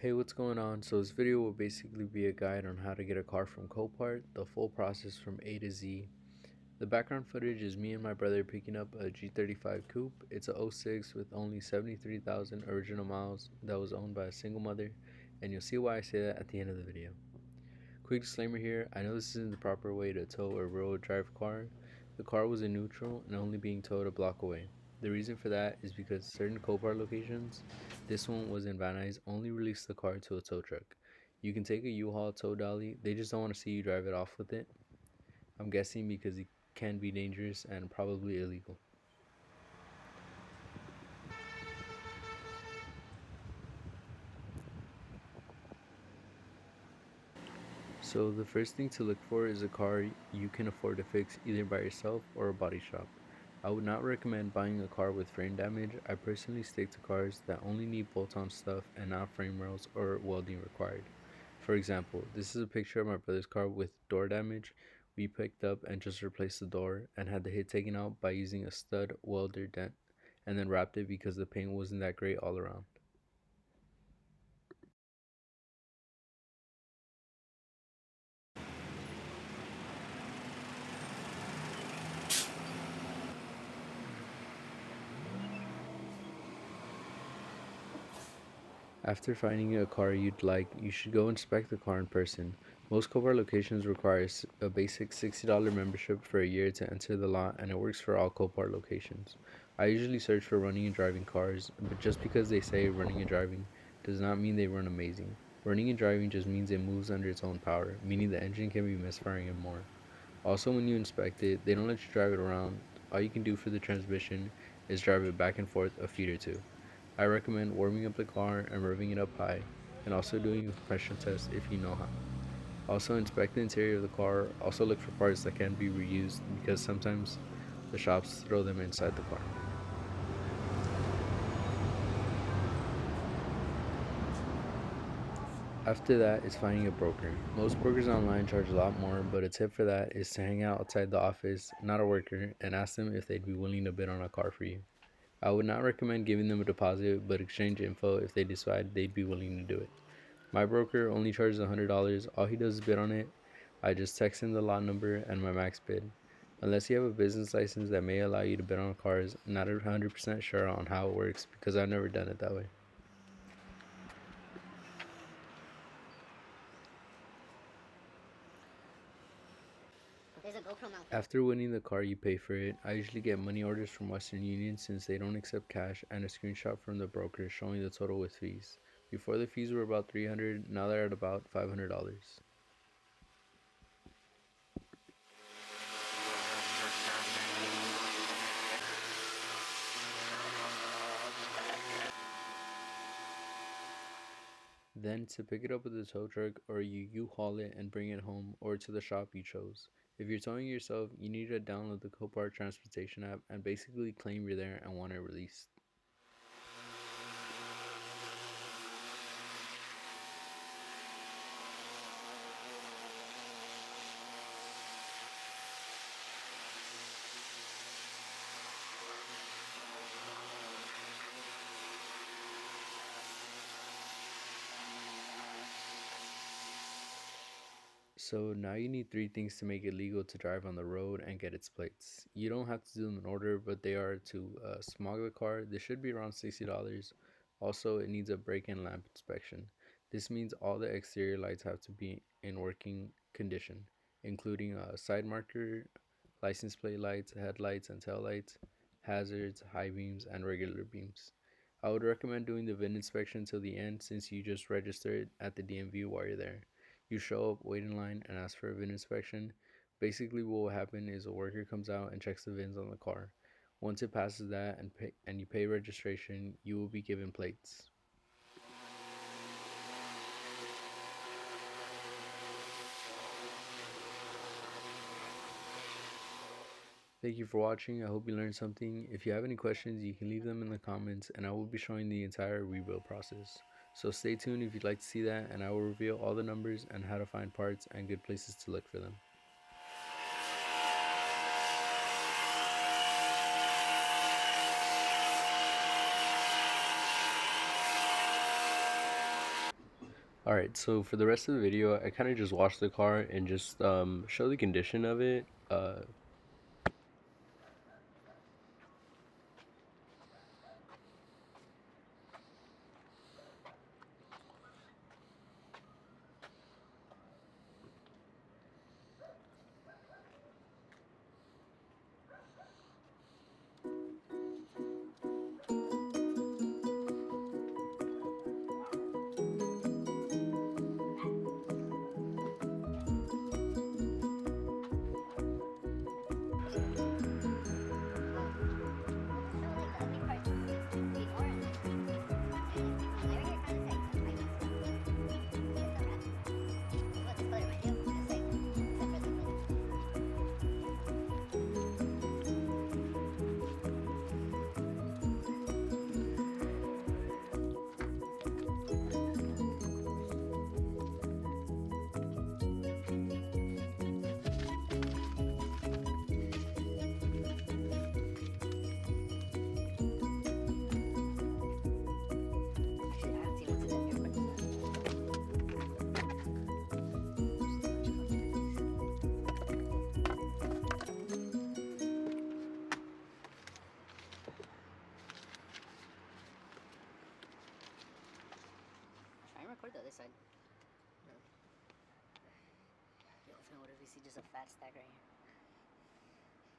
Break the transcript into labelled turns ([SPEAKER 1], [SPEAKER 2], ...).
[SPEAKER 1] Hey, what's going on? So this video will basically be a guide on how to get a car from Copart, the full process from A to Z. The background footage is me and my brother picking up a G35 Coupe. It's a '06 with only 73,000 original miles that was owned by a single mother, and you'll see why I say that at the end of the video. Quick disclaimer here, I know this isn't the proper way to tow a rear-wheel drive car. The car was in neutral and only being towed a block away. The reason for that is because certain Copart locations, this one was in Van Nuys, only release the car to a tow truck. You can take a U-Haul tow dolly, they just don't want to see you drive it off with it. I'm guessing because it can be dangerous and probably illegal. So the first thing to look for is a car you can afford to fix either by yourself or a body shop. I would not recommend buying a car with frame damage. I personally stick to cars that only need bolt-on stuff and not frame rails or welding required. For example, this is a picture of my brother's car with door damage. We picked up and just replaced the door and had the hit taken out by using a stud welder dent and then wrapped it because the paint wasn't that great all around. After finding a car you'd like, you should go inspect the car in person. Most Copart locations require a basic $60 membership for a year to enter the lot, and it works for all Copart locations. I usually search for running and driving cars, but just because they say running and driving does not mean they run amazing. Running and driving just means it moves under its own power, meaning the engine can be misfiring and more. Also, when you inspect it, they don't let you drive it around. All you can do for the transmission is drive it back and forth a feet or two. I recommend warming up the car and revving it up high, and also doing a compression test if you know how. Also inspect the interior of the car. Also look for parts that can be reused because sometimes the shops throw them inside the car. After that is finding a broker. Most brokers online charge a lot more, but a tip for that is to hang out outside the office, not a worker, and ask them if they'd be willing to bid on a car for you. I would not recommend giving them a deposit, but exchange info if they decide they'd be willing to do it. My broker only charges $100. All he does is bid on it. I just text him the lot number and my max bid. Unless you have a business license that may allow you to bid on cars, I'm not 100% sure on how it works because I've never done it that way. After winning the car, you pay for it. I usually get money orders from Western Union since they don't accept cash, and a screenshot from the broker showing the total with fees. Before the fees were about $300, now they're at about $500. Then to pick it up with a tow truck, or you U-Haul it and bring it home or to the shop you chose. If you're towing yourself, you need to download the Copart transportation app and basically claim you're there and want it released. So now you need three things to make it legal to drive on the road and get its plates. You don't have to do them in order, but they are to smog the car. This should be around $60. Also, it needs a brake and lamp inspection. This means all the exterior lights have to be in working condition, including a side marker, license plate lights, headlights and tail lights, hazards, high beams, and regular beams. I would recommend doing the VIN inspection till the end since you just register it at the DMV while you're there. You show up, wait in line, and ask for a VIN inspection. Basically, what will happen is a worker comes out and checks the VINs on the car. Once it passes that and you pay registration, you will be given plates. Thank you for watching. I hope you learned something. If you have any questions, you can leave them in the comments, and I will be showing the entire rebuild process. So stay tuned if you'd like to see that, and I will reveal all the numbers and how to find parts and good places to look for them. Alright, so for the rest of the video, I kind of just washed the car and just show the condition of it.
[SPEAKER 2] Try and record the other side. No. Yo, what if we see just a fat stack right here?